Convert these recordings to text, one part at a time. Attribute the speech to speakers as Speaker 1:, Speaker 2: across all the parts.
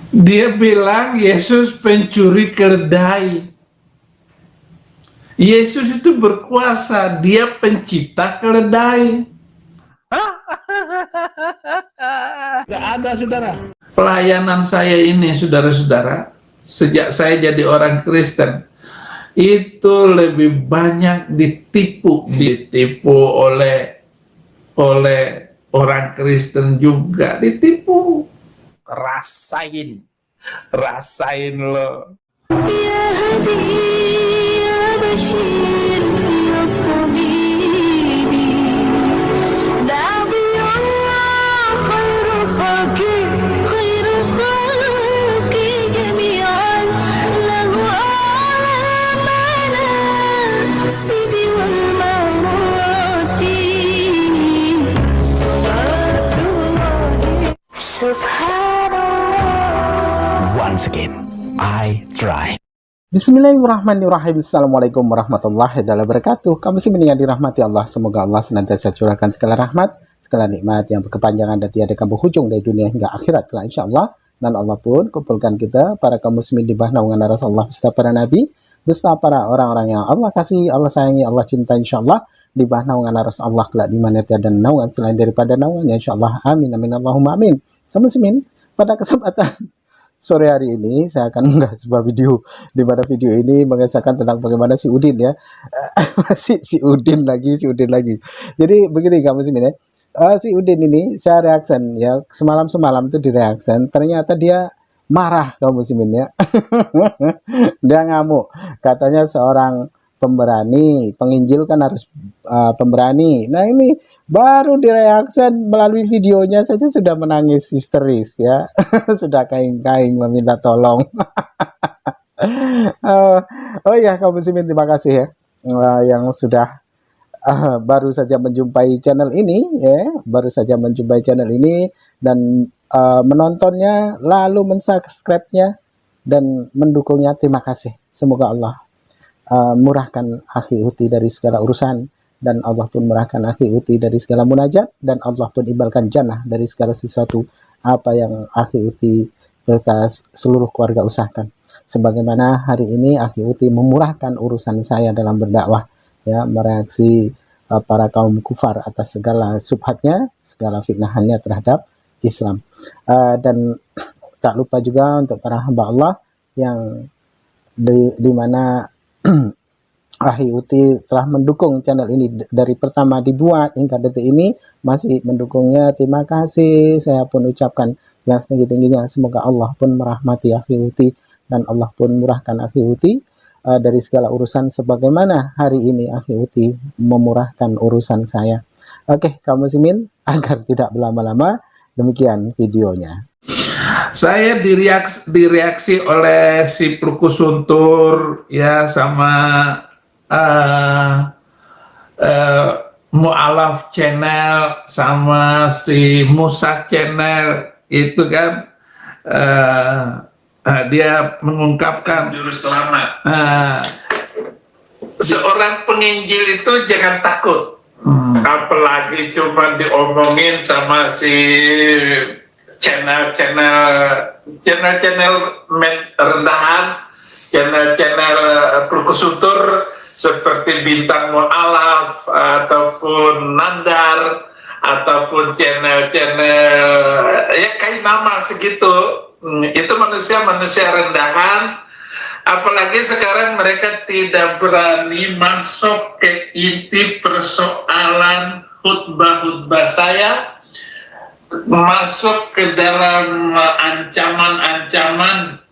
Speaker 1: Dia bilang Yesus pencuri keledai. Yesus itu berkuasa, dia pencipta keledai. Gak ada, saudara. Pelayanan saya ini, saudara-saudara, sejak saya jadi orang Kristen, itu lebih banyak ditipu oleh orang Kristen juga, ditipu. Rasain lo.
Speaker 2: Ya hadi ya bashir ya tabibi nabi Allah khairu khalqi jami'an lahu alamana sidi wal mawati subhanallah.
Speaker 3: Once again, I try.
Speaker 4: Bismillahirrahmanirrahim. Assalamualaikum warahmatullahi wabarakatuh. Kamu muslimin yang dirahmati Allah, semoga Allah senantiasa curahkan segala rahmat, segala nikmat yang berkepanjangan dan tiada berhujung dari dunia hingga akhirat kelak insyaallah. Dan Allah pun kumpulkan kita para kaum muslimin di bawah naungan Rasulullah beserta para nabi, beserta para orang-orang yang Allah kasih, Allah sayangi, Allah cinta insyaallah, di bawah naungan Rasulullah kelak di mana tiada naungan selain daripada naungannya insyaallah. Amin amin Allahumma amin. Kaum muslimin, pada kesempatan sore hari ini saya akan mengunggah sebuah video di mana video ini mengisahkan tentang bagaimana si Udin ya. Masih si Udin lagi. Jadi begini kamu sih ya. Si Udin ini saya reaction ya, semalam tuh di reaction, ternyata dia marah kamu muslimin ya. Dia ngamuk, katanya seorang pemberani, penginjil kan harus pemberani. Nah ini baru direaction melalui videonya saja sudah menangis histeris ya. Sudah kaing-kaing meminta tolong. Oh ya kaum muslimin, terima kasih ya yang sudah baru saja menjumpai channel ini ya, dan menontonnya lalu mensubscribe-nya dan mendukungnya. Terima kasih. Semoga Allah murahkan akhi uti dari segala urusan, dan Allah pun murahkan akhi uti dari segala munajat, dan Allah pun ibalkan jannah dari segala sesuatu apa yang akhi uti serta seluruh keluarga usahakan. Sebagaimana hari ini akhi uti memurahkan urusan saya dalam berdakwah ya, mereaksi para kaum kufar atas segala subhatnya, segala fitnahannya terhadap Islam. Dan tak lupa juga untuk para hamba Allah yang di mana Akhi Uti telah mendukung channel ini dari pertama dibuat hingga detik ini, masih mendukungnya. Terima kasih. Saya pun ucapkan yang setinggi-tingginya, semoga Allah pun merahmati Akhi Uti dan Allah pun murahkan Akhi Uti dari segala urusan sebagaimana hari ini Akhi Uti memurahkan urusan saya. Oke, kaum muslimin, agar tidak berlama-lama, demikian videonya.
Speaker 1: Saya direaksi oleh si Purkusuntur ya, sama Mu'alaf channel, sama si Musa channel itu kan, dia mengungkapkan juru selamat. Seorang penginjil itu jangan takut, apalagi cuma diomongin sama si channel rendahan, channel Purkusuntur seperti Bintang Mu'alaf ataupun Nandar ataupun channel ya kayak nama segitu. Itu manusia rendahan, apalagi sekarang mereka tidak berani masuk ke inti persoalan khutbah saya, masuk ke dalam ancaman-ancaman.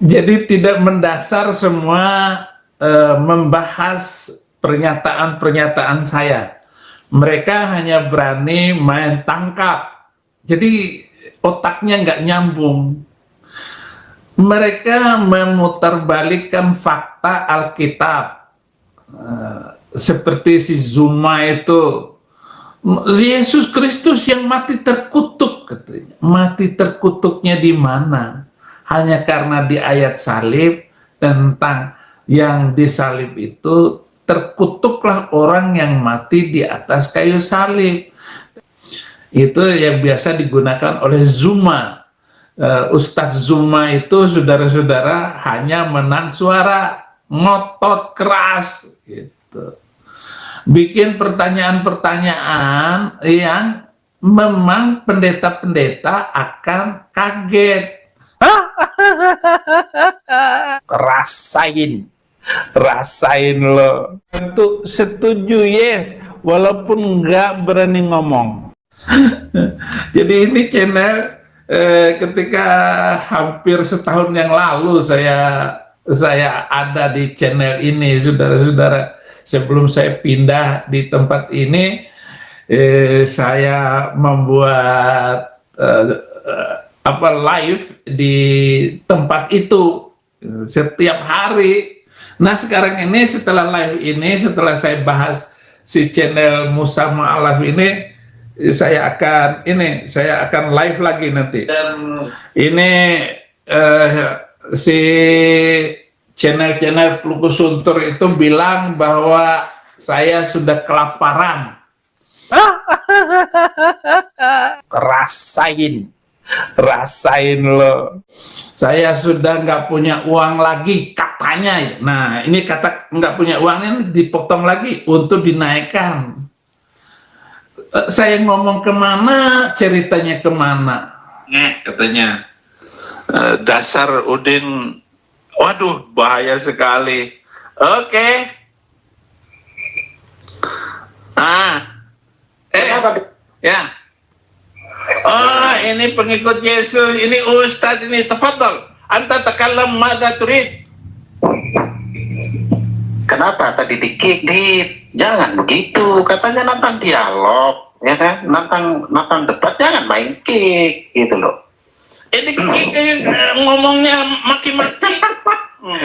Speaker 1: Jadi tidak mendasar semua membahas pernyataan-pernyataan saya. Mereka hanya berani main tangkap. Jadi otaknya nggak nyambung. Mereka memutarbalikkan fakta Alkitab. Seperti si Zuma itu, Yesus Kristus yang mati terkutuk katanya. Mati terkutuknya di mana? Hanya karena di ayat salib tentang yang disalib itu, terkutuklah orang yang mati di atas kayu salib. Itu yang biasa digunakan oleh Zuma. Ustadz Zuma itu saudara-saudara hanya menang suara, ngotot keras gitu. Bikin pertanyaan-pertanyaan yang memang pendeta-pendeta akan kaget. Rasain lo. Tentu setuju, yes, walaupun nggak berani ngomong. Jadi ini channel ketika hampir setahun yang lalu saya ada di channel ini, saudara-saudara. Sebelum saya pindah di tempat ini, saya membuat live di tempat itu setiap hari. Nah sekarang ini setelah live ini, setelah saya bahas si channel Musa Ma'alaf ini, saya akan live lagi nanti. Dan ini si channel Pluku Suntur itu bilang bahwa saya sudah kelaparan. Rasain lo. Saya sudah nggak punya uang lagi katanya. Nah ini kata nggak punya uang ini dipotong lagi untuk dinaikkan. Saya ngomong kemana, ceritanya kemana? Katanya dasar Udin, waduh bahaya sekali. Oke. Ya. Oh ini pengikut Yesus, ini Ustadz ini, tafadhal. Anta takallam madza turid.
Speaker 5: Kenapa tadi dikik, jangan begitu, katanya nantang dialog, ya kan, nantang debat, jangan main kick, gitu loh.
Speaker 1: Ini ngomongnya maki-maki.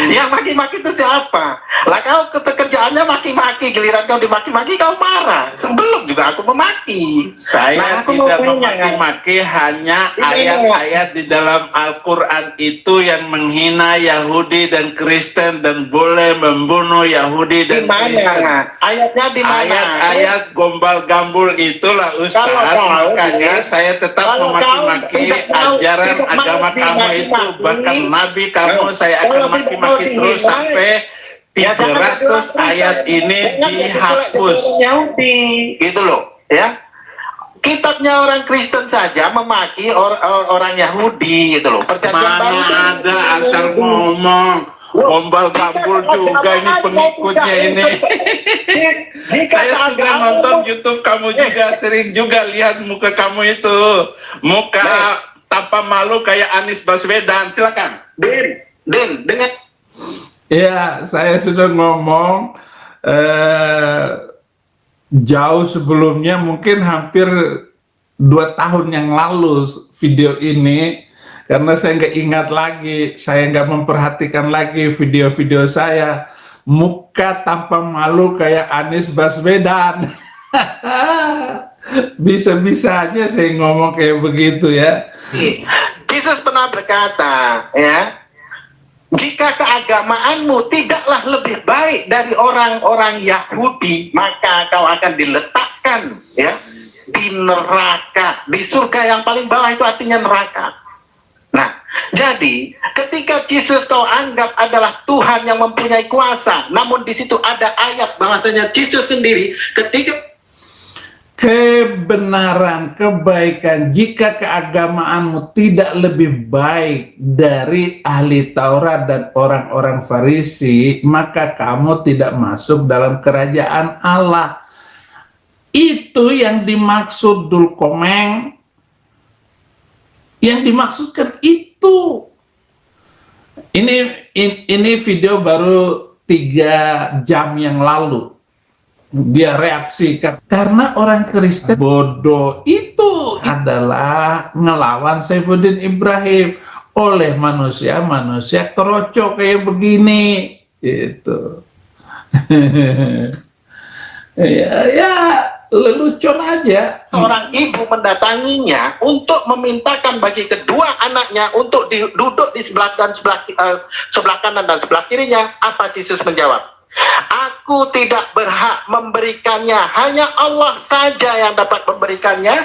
Speaker 5: Yang maki-maki itu siapa? Lah kau kerjaannya maki-maki, giliran kau dimaki-maki kau marah. Sebelum juga aku memaki.
Speaker 1: Saya
Speaker 5: aku
Speaker 1: tidak
Speaker 5: mau punya,
Speaker 1: memaki-maki, hanya
Speaker 5: Ini
Speaker 1: ayat-ayat di dalam Al-Quran itu yang menghina Yahudi dan Kristen dan boleh membunuh Yahudi dan
Speaker 5: di mana?
Speaker 1: Kristen.
Speaker 5: Ayatnya di mana?
Speaker 1: Ayat-ayat gombal-gambul itulah Ustaz, makanya saya tetap memaki-maki ajaran agama kamu itu, bahkan Nabi kamu saya akan maki-maki terus sampai 300 ayat ini dihapus.
Speaker 5: Yahudi, gitu loh, ya. Kitabnya orang Kristen saja memaki orang Yahudi, gitu loh.
Speaker 1: Mana ada asal ngomong, gombal gambul juga ini pengikutnya ini. Saya sudah nonton YouTube kamu juga, sering juga lihat muka kamu itu, muka tanpa malu kayak Anies Baswedan. Silakan.
Speaker 5: Din, dengan
Speaker 1: Ya, saya sudah ngomong jauh sebelumnya, mungkin hampir 2 tahun yang lalu video ini, karena saya nggak ingat lagi, saya nggak memperhatikan lagi video-video saya, muka tanpa malu kayak Anies Baswedan. Bisa-bisanya saya ngomong kayak begitu ya.
Speaker 5: Yesus pernah berkata, ya, jika keagamaanmu tidaklah lebih baik dari orang-orang Yahudi, maka kau akan diletakkan, ya, di neraka, di surga yang paling bawah, itu artinya neraka. Nah, jadi ketika Yesus kau anggap adalah Tuhan yang mempunyai kuasa, namun di situ ada ayat bahwasanya Yesus sendiri ketika
Speaker 1: kebenaran, kebaikan, jika keagamaanmu tidak lebih baik dari ahli Taurat dan orang-orang Farisi, maka kamu tidak masuk dalam kerajaan Allah. Itu yang dimaksud Dul Komeng. Yang dimaksudkan itu. Ini video baru 3 jam yang lalu. Dia reaksi karena orang Kristen bodoh itu adalah ngelawan Saifuddin Ibrahim oleh manusia kerocok kayak begini itu. ya lelucon aja.
Speaker 5: seorang ibu mendatanginya untuk memintakan bagi kedua anaknya untuk duduk di sebelah kanan dan sebelah kirinya, apa Yesus menjawab? Aku tidak berhak memberikannya, hanya Allah saja yang dapat memberikannya.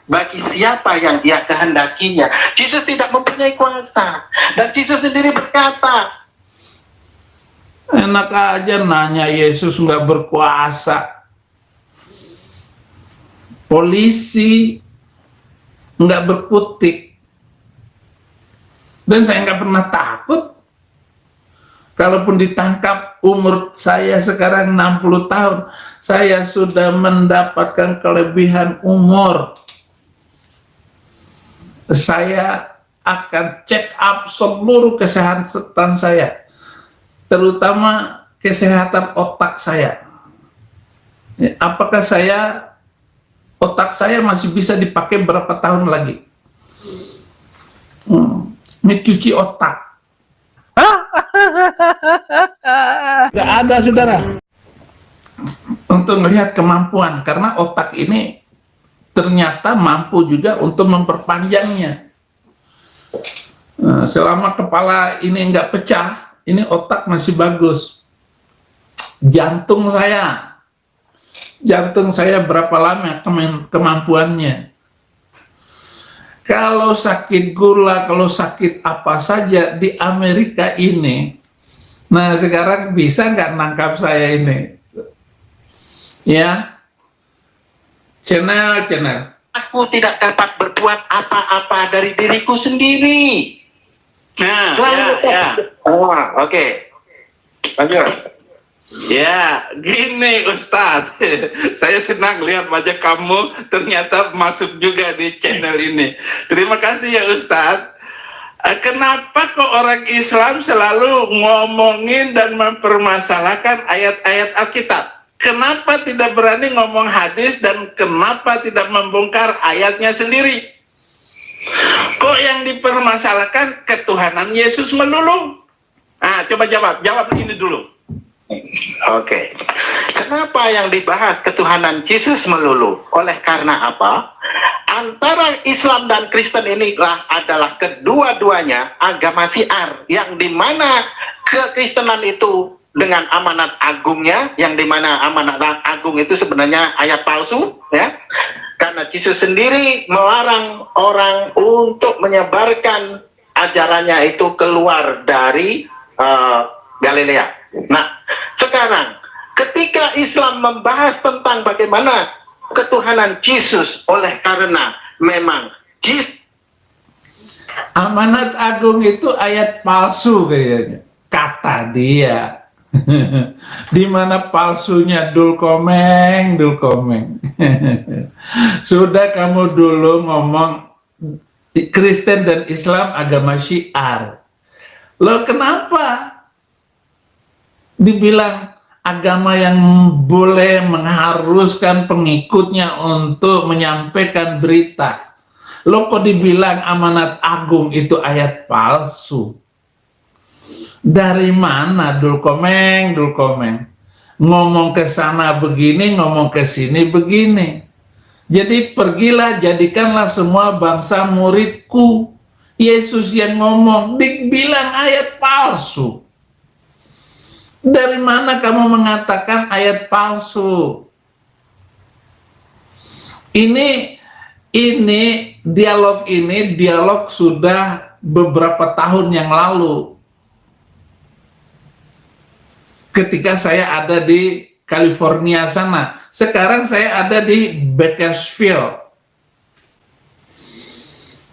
Speaker 5: bagi siapa yang Ia kehendakinya. Yesus tidak mempunyai kuasa. Dan Yesus sendiri berkata,
Speaker 1: Enak aja nanya Yesus nggak berkuasa. Polisi nggak berkutik. Dan saya nggak pernah takut. Kalaupun ditangkap, umur saya sekarang 60 tahun, saya sudah mendapatkan kelebihan umur. Saya akan check up seluruh kesehatan saya, terutama kesehatan otak saya. Apakah otak saya masih bisa dipakai berapa tahun lagi? Mencuci otak. Gak ada, saudara. Untuk melihat kemampuan, karena otak ini ternyata mampu juga untuk memperpanjangnya. Selama kepala ini nggak pecah, ini otak masih bagus. Jantung saya berapa lama kemampuannya? Kalau sakit gula, kalau sakit apa saja di Amerika ini, nah sekarang bisa nggak nangkap saya ini? Ya, channel.
Speaker 5: aku tidak dapat berbuat apa-apa dari diriku sendiri. Oke. Lanjut.
Speaker 1: Ya, gini Ustadz, saya senang lihat wajah kamu ternyata masuk juga di channel ini. Terima kasih ya Ustadz. Kenapa kok orang Islam selalu ngomongin dan mempermasalahkan ayat-ayat Alkitab? Kenapa tidak berani ngomong hadis dan kenapa tidak membongkar ayatnya sendiri? Kok yang dipermasalahkan ketuhanan Yesus melulu? Coba jawab ini dulu.
Speaker 5: Oke. Kenapa yang dibahas ketuhanan Yesus melulu? Oleh karena apa? Antara Islam dan Kristen inilah adalah kedua-duanya agama syiar, yang dimana kekristenan itu dengan amanat agungnya, yang dimana amanat agung itu sebenarnya ayat palsu, ya. Karena Yesus sendiri melarang orang untuk menyebarkan ajarannya itu keluar dari Galilea. Nah, sekarang ketika Islam membahas tentang bagaimana ketuhanan Yesus, oleh karena memang Yesus,
Speaker 1: amanat agung itu ayat palsu kayaknya, kata dia. Di mana palsunya dulkomeng. Sudah kamu dulu ngomong Kristen dan Islam agama syiar. Loh kenapa dibilang agama yang boleh mengharuskan pengikutnya untuk menyampaikan berita? Loh kok dibilang amanat agung itu ayat palsu? Dari mana dulkomeng? Ngomong ke sana begini, ngomong ke sini begini. Jadi pergilah, jadikanlah semua bangsa muridku. Yesus yang ngomong, dibilang ayat palsu. Dari mana kamu mengatakan ayat palsu? Ini dialog sudah beberapa tahun yang lalu. Ketika saya ada di California sana, sekarang saya ada di Bakersfield.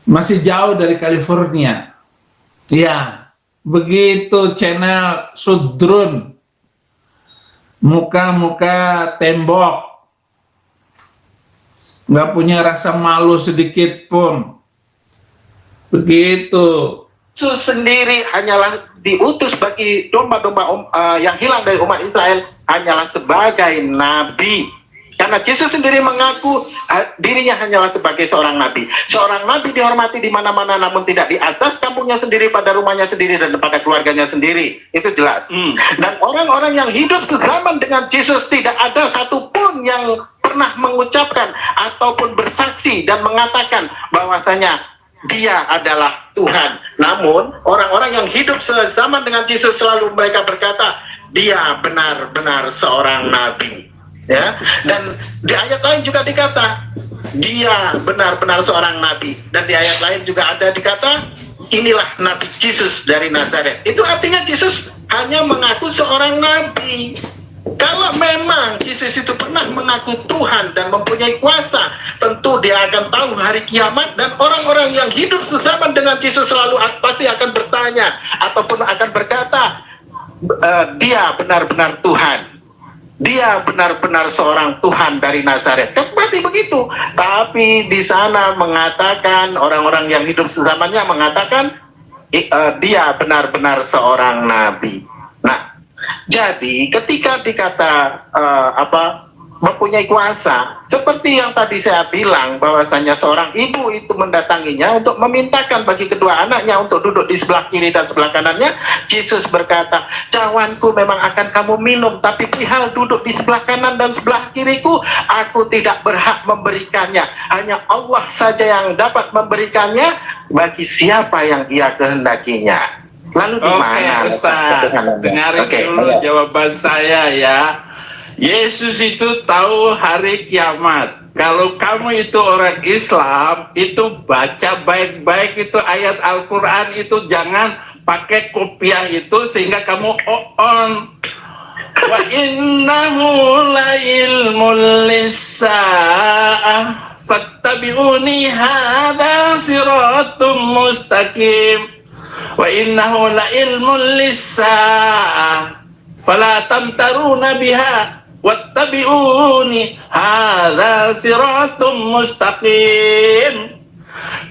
Speaker 1: Masih jauh dari California. Ya, begitu channel Sudrun. Muka-muka tembok. Nggak punya rasa malu sedikit pun. Begitu.
Speaker 5: Yesus sendiri hanyalah diutus bagi domba-domba yang hilang dari umat Israel, hanyalah sebagai nabi. Karena Yesus sendiri mengaku dirinya hanyalah sebagai seorang nabi. Seorang nabi dihormati di mana-mana, namun tidak di asas kampungnya sendiri, pada rumahnya sendiri, dan pada keluarganya sendiri. Itu jelas. Dan orang-orang yang hidup sezaman dengan Yesus, tidak ada satupun yang pernah mengucapkan ataupun bersaksi dan mengatakan bahwasanya Dia adalah Tuhan. Namun orang-orang yang hidup sezaman dengan Yesus selalu mereka berkata, Dia benar-benar seorang nabi. ya. Dan di ayat lain juga dikata dia benar-benar seorang nabi, dan di ayat lain juga ada dikata inilah Nabi Yesus dari Nazaret. Itu artinya Yesus hanya mengaku seorang nabi. Kalau memang Yesus itu pernah mengaku Tuhan dan mempunyai kuasa, tentu dia akan tahu hari kiamat, dan orang-orang yang hidup sezaman dengan Yesus selalu pasti akan bertanya ataupun akan berkata, dia benar-benar Tuhan. Dia benar-benar seorang Tuhan dari Nazaret. Kan pasti begitu. Tapi di sana mengatakan, orang-orang yang hidup sezamannya mengatakan, dia benar-benar seorang nabi. Nah, jadi ketika dikata mempunyai kuasa, seperti yang tadi saya bilang, bahwasanya seorang ibu itu mendatanginya untuk memintakan bagi kedua anaknya untuk duduk di sebelah kiri dan sebelah kanannya. Yesus berkata, cawanku memang akan kamu minum, tapi perihal duduk di sebelah kanan dan sebelah kiriku, aku tidak berhak memberikannya. Hanya Allah saja yang dapat memberikannya bagi siapa yang Dia kehendakinya. Lalu di mana?
Speaker 1: Ustaz, dengarin dulu jawaban saya ya. Yesus itu tahu hari kiamat. Kalau kamu itu orang Islam, itu baca baik-baik itu ayat Al-Quran itu, jangan pakai kopiah itu sehingga kamu on. Wa innahu la ilmul lisa'ah fattabi'uni hadha siratum mustaqim. Wa innahu la ilmul lisa'ah fala tamtaruna biha wattabi'uni hadza siratum mustaqim.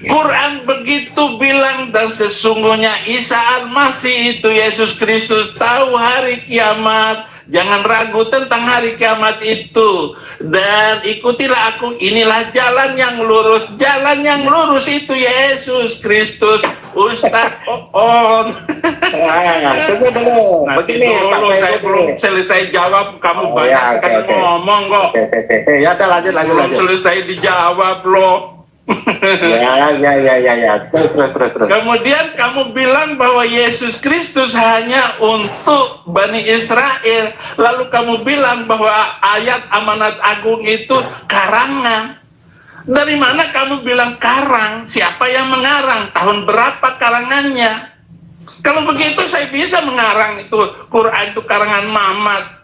Speaker 1: Quran begitu bilang, dan sesungguhnya Isa Al-Masih itu Yesus Kristus tahu hari kiamat. Jangan ragu tentang hari kiamat itu, dan ikutilah aku, inilah jalan yang lurus. Jalan yang lurus itu Yesus Kristus. Ustadz On.
Speaker 5: Tunggu dulu.
Speaker 1: Nanti
Speaker 5: Begini,
Speaker 1: dulu,
Speaker 5: Pak,
Speaker 1: saya belum selesai jawab. Kamu banyak sekali ngomong kok.
Speaker 5: Ya udah, lanjut.
Speaker 1: Belum selesai dijawab loh.
Speaker 5: Ya. Terus.
Speaker 1: Kemudian kamu bilang bahwa Yesus Kristus hanya untuk Bani Israel. Lalu kamu bilang bahwa ayat amanat agung itu karangan. Dari mana kamu bilang karang? Siapa yang mengarang? Tahun berapa karangannya? Kalau begitu saya bisa mengarang itu Quran itu karangan Mamat.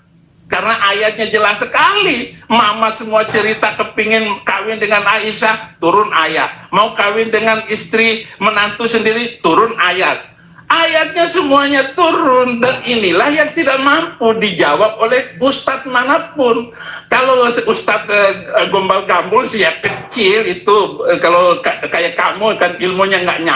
Speaker 1: Karena ayatnya jelas sekali. Mamat semua cerita kepingin kawin dengan Aisyah, turun ayat. Mau kawin dengan istri menantu sendiri, turun ayat. Ayatnya semuanya turun, dan inilah yang tidak mampu dijawab oleh ustadz manapun. Kalau ustadz gombal gambul sih ya kecil itu, kalau kayak kamu kan ilmunya nggak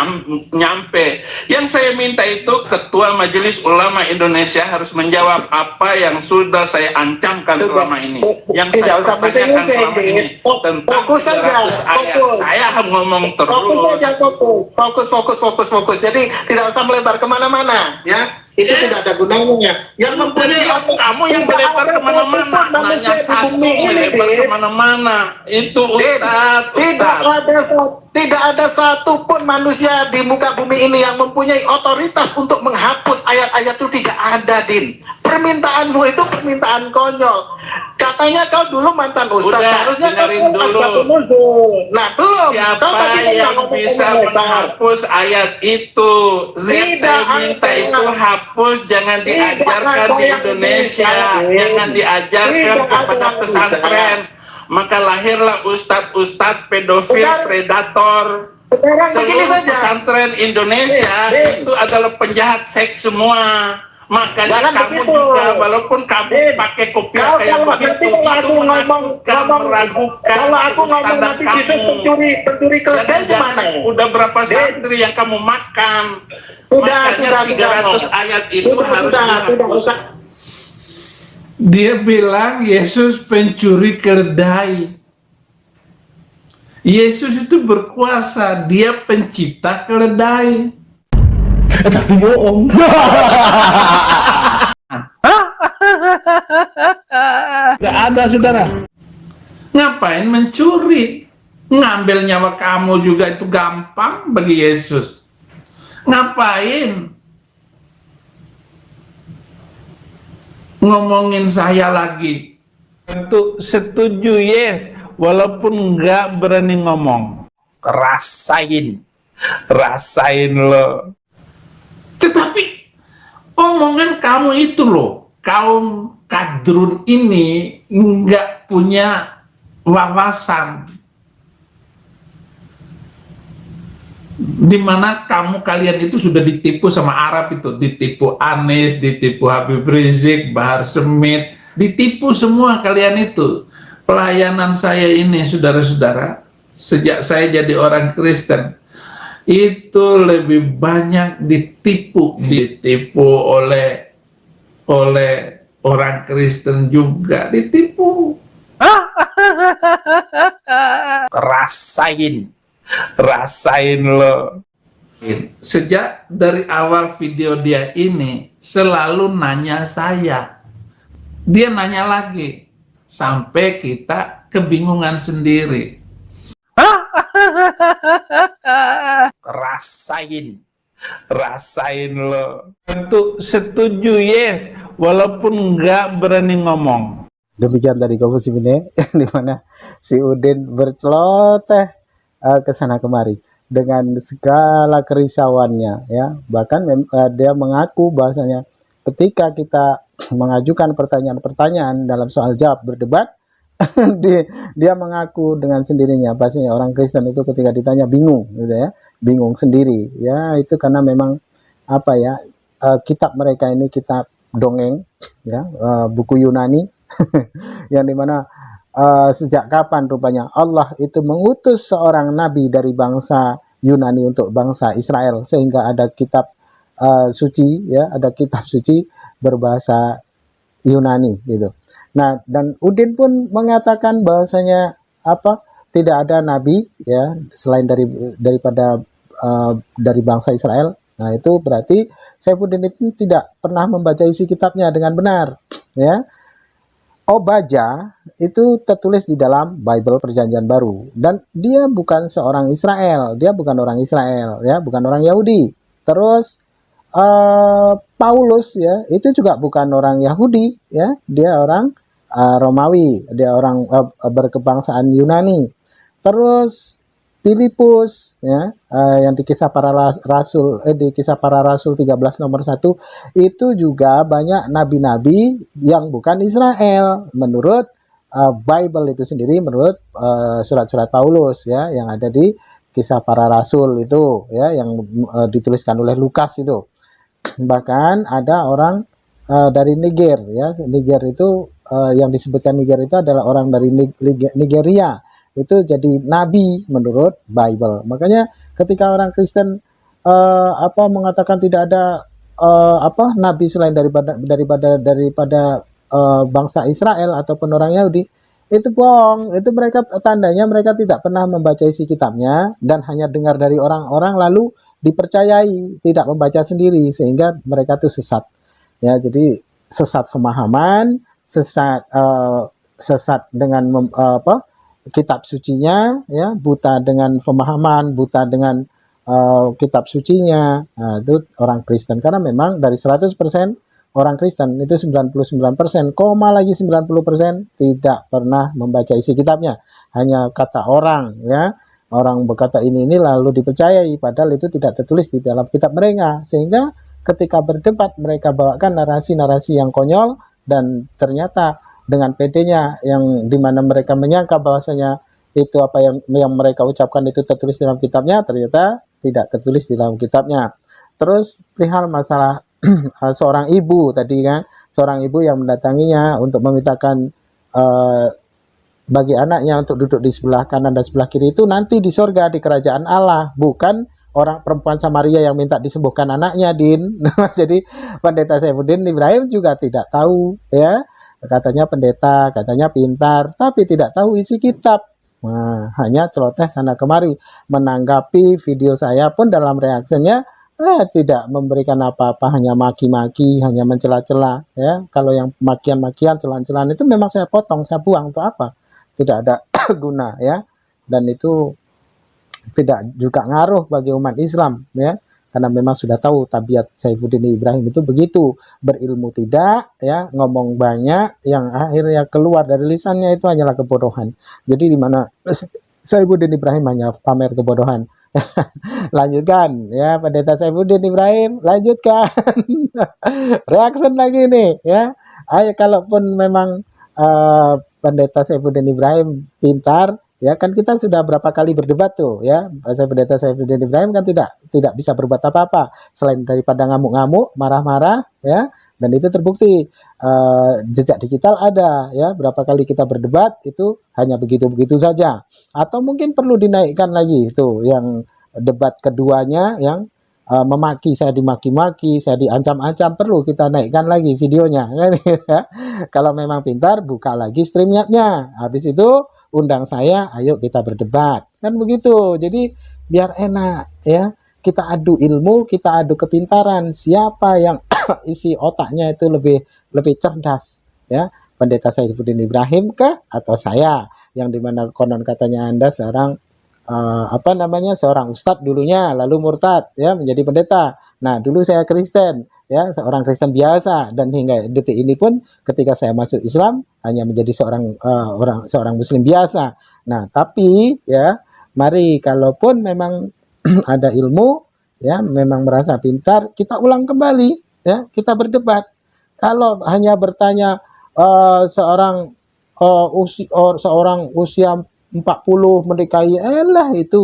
Speaker 1: nyampe. Yang saya minta itu Ketua Majelis Ulama Indonesia harus menjawab apa yang sudah saya ancamkan selama ini. Yang saya pertanyakan selama ini tentang 300 ayat. Saya ngomong terus.
Speaker 5: Fokus. Jadi tidak usah melebar kemana-mana, ya. Itu tidak ada gunanya. Yang mempunyai
Speaker 1: kamu yang melebar kemana-mana, nanya satu melebar kemana-mana. Itu Ustadz.
Speaker 5: Tidak ada satupun manusia di muka bumi ini yang mempunyai otoritas untuk menghapus ayat-ayat itu. Tidak ada, Din. Permintaanmu itu permintaan konyol. Katanya kau dulu mantan ustaz, harusnya
Speaker 1: dengerin dulu.
Speaker 5: Nah, belum.
Speaker 1: Siapa yang bisa menghapus ayat itu? Saya minta itu hapus, jangan diajarkan di Indonesia, jangan diajarkan kepada pesantren. Maka lahirlah ustadz pedofil, predator. Seluruh pesantren Indonesia itu adalah penjahat seks semua. Makanya kamu juga, walaupun kamu pakai kopiah kayak begitu, itu menakutkan, meragukan standar kamu. Jangan, udah berapa santri yang kamu makan? Makanya 300 ayat itu harus dihapus. Dia bilang Yesus pencuri keledai. Yesus itu berkuasa, dia pencipta keledai.
Speaker 3: Tapi bohong.
Speaker 4: Gak ada, saudara.
Speaker 1: Ngapain mencuri? Ngambil nyawa kamu juga itu gampang bagi Yesus. Ngapain? Ngomongin saya lagi. Itu setuju, yes, walaupun nggak berani ngomong. Rasain lo. Tetapi omongan kamu itu loh, kaum kadrun ini nggak punya wawasan. Dimana kalian itu sudah ditipu sama Arab itu, ditipu Anies, ditipu Habib Rizik, Bahar Smith, ditipu semua kalian itu. Pelayanan saya ini, saudara-saudara, sejak saya jadi orang Kristen, itu lebih banyak ditipu oleh orang Kristen juga, ditipu. Rasain lo. Sejak dari awal video dia ini selalu nanya saya, dia nanya lagi sampai kita kebingungan sendiri. Rasain lo. Itu setuju, yes, walaupun nggak berani ngomong.
Speaker 4: Demikian tadi Kompas ini, di mana si Udin berceloteh ke sana kemari dengan segala kerisauannya, ya. Bahkan dia mengaku bahasanya ketika kita mengajukan pertanyaan-pertanyaan dalam soal jawab berdebat, dia mengaku dengan sendirinya bahasanya orang Kristen itu ketika ditanya bingung, gitu ya, bingung sendiri, ya. Itu karena memang apa ya, kitab mereka ini kitab dongeng, ya, buku Yunani, yang dimana sejak kapan rupanya Allah itu mengutus seorang nabi dari bangsa Yunani untuk bangsa Israel, sehingga ada kitab suci, ya, ada kitab suci berbahasa Yunani gitu. Nah, dan Udin pun mengatakan bahwasanya apa, tidak ada nabi, ya, selain daripada dari bangsa Israel. Nah, itu berarti Saifuddin itu tidak pernah membaca isi kitabnya dengan benar, ya. Obaja itu tertulis di dalam Bible Perjanjian Baru, dan dia bukan seorang Israel, dia bukan orang Israel, ya, bukan orang Yahudi. Terus Paulus, ya, itu juga bukan orang Yahudi, ya, dia orang Romawi, dia orang berkebangsaan Yunani. Terus Filipus, ya, yang di Kisah Para Rasul, di Kisah Para Rasul 13 nomor 1, itu juga banyak nabi-nabi yang bukan Israel menurut Bible itu sendiri, menurut surat-surat Paulus, ya, yang ada di Kisah Para Rasul itu, ya, yang dituliskan oleh Lukas itu. Bahkan ada orang dari Niger, ya, Niger itu yang disebutkan Niger itu adalah orang dari Nigeria, itu jadi nabi menurut Bible. Makanya ketika orang Kristen mengatakan tidak ada nabi selain daripada bangsa Israel ataupun orang Yahudi, itu bohong. Itu mereka, tandanya mereka tidak pernah membaca isi kitabnya dan hanya dengar dari orang-orang lalu dipercayai, tidak membaca sendiri, sehingga mereka itu sesat, ya. Jadi sesat pemahaman, sesat dengan kitab sucinya, ya, buta dengan pemahaman, buta dengan kitab sucinya. Nah, itu orang Kristen, karena memang dari 100% orang Kristen itu 99%, lagi 90% tidak pernah membaca isi kitabnya. Hanya kata orang, ya. Orang berkata ini lalu dipercayai, padahal itu tidak tertulis di dalam kitab mereka. Sehingga ketika berdebat mereka bawakan narasi-narasi yang konyol, dan ternyata dengan PD-nya yang dimana mereka menyangka bahwasanya itu apa yang mereka ucapkan itu tertulis dalam kitabnya, ternyata tidak tertulis di dalam kitabnya. Terus perihal masalah seorang ibu tadi, kan, seorang ibu yang mendatanginya untuk memintakan bagi anaknya untuk duduk di sebelah kanan dan sebelah kiri itu nanti di surga di kerajaan Allah, bukan orang perempuan Samaria yang minta disembuhkan anaknya, Din. Jadi pendeta Saifuddin Ibrahim juga tidak tahu, ya. Katanya pendeta, katanya pintar, tapi tidak tahu isi kitab. Nah, hanya celoteh sana kemari. Menanggapi video saya pun dalam reaksinya tidak memberikan apa-apa, hanya maki-maki, hanya mencela-cela, ya. Kalau yang makian-makian, celaan-celaan itu memang saya potong, saya buang, untuk apa? Tidak ada guna, ya. Dan itu tidak juga ngaruh bagi umat Islam, ya. karena memang sudah tahu tabiat Saifuddin Ibrahim itu begitu, berilmu tidak, ya, ngomong banyak, yang akhirnya keluar dari lisannya itu hanyalah kebodohan. Jadi di mana Saifuddin Ibrahim hanya pamer kebodohan. Lanjutkan ya, Pendeta Saifuddin Ibrahim, lanjutkan. Reaction lagi nih ya. Ayo, kalaupun memang Pendeta Saifuddin Ibrahim pintar, ya kan kita sudah berapa kali berdebat tuh ya. Pendeta Saifuddin Ibrahim kan tidak bisa berbuat apa-apa selain daripada ngamuk-ngamuk, marah-marah ya. Dan itu terbukti, jejak digital ada ya, berapa kali kita berdebat itu hanya begitu-begitu saja. Atau mungkin perlu dinaikkan lagi itu yang debat keduanya yang memaki, saya dimaki-maki, saya diancam-ancam, perlu kita naikkan lagi videonya kan, ya. Kalau memang pintar, buka lagi streamnya, habis itu undang saya, ayo kita berdebat, kan begitu. Jadi biar enak ya, kita adu ilmu, kita adu kepintaran, siapa yang isi otaknya itu lebih cerdas ya, Pendeta Saifuddin Ibrahim kah atau saya, yang dimana konon katanya Anda seorang seorang ustadz dulunya, lalu murtad ya menjadi pendeta. Nah, dulu saya Kristen ya, seorang Kristen biasa, dan hingga detik ini pun ketika saya masuk Islam hanya menjadi seorang muslim biasa. Nah, tapi ya, mari kalaupun memang ada ilmu ya, memang merasa pintar, kita ulang kembali ya, kita berdebat. Kalau hanya bertanya seorang usia 40 menikahi, itu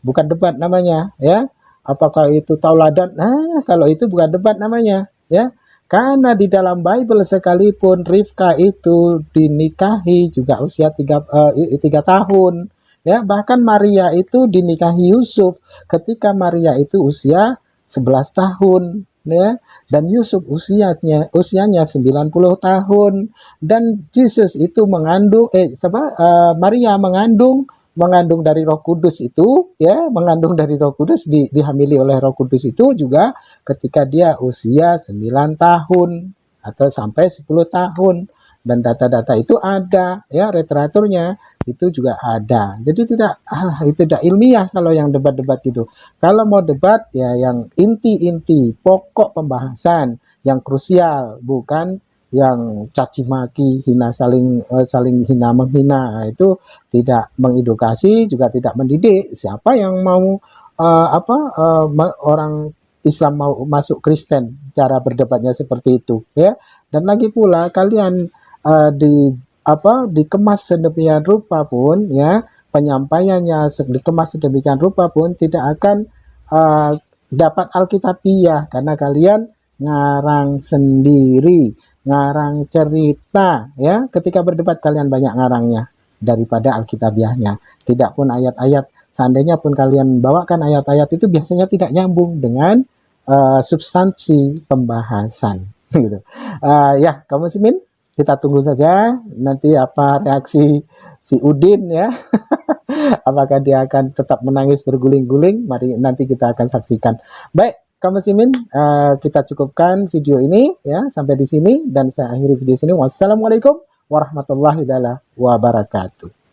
Speaker 4: bukan debat namanya ya. Apakah itu tauladan? Nah, kalau itu bukan debat namanya ya. Karena di dalam Bible sekalipun Rifka itu dinikahi juga usia 3 tahun ya. Bahkan Maria itu dinikahi Yusuf ketika Maria itu usia 11 tahun ya. Dan Yusuf usianya 90 tahun, dan Yesus itu Maria mengandung dari Roh Kudus itu ya, mengandung dari Roh Kudus, dihamili oleh Roh Kudus itu juga ketika dia usia 9 tahun atau sampai 10 tahun, dan data-data itu ada ya, literaturnya itu juga ada. Jadi itu tidak ilmiah kalau yang debat-debat gitu. Kalau mau debat ya yang inti-inti, pokok pembahasan yang krusial, bukan yang caci maki, saling hina menghina. Nah, itu tidak mengedukasi, juga tidak mendidik. Siapa yang mau orang Islam mau masuk Kristen, cara berdebatnya seperti itu ya. Dan lagi pula kalian dikemas sedemikian rupa pun ya, penyampaiannya dikemas sedemikian rupa pun tidak akan dapat alkitabiah, karena kalian ngarang sendiri, ngarang cerita ya. Ketika berdebat kalian banyak ngarangnya daripada alkitabiahnya. Tidak pun ayat-ayat, seandainya pun kalian bawakan ayat-ayat itu biasanya tidak nyambung dengan substansi pembahasan gitu. Ya, kamu Simin, kita tunggu saja nanti apa reaksi si Udin ya. Apakah dia akan tetap menangis berguling-guling? Mari nanti kita akan saksikan. Baik, kamu Simin, kita cukupkan video ini ya sampai di sini, dan saya akhiri video sini. Wassalamualaikum warahmatullahi wabarakatuh.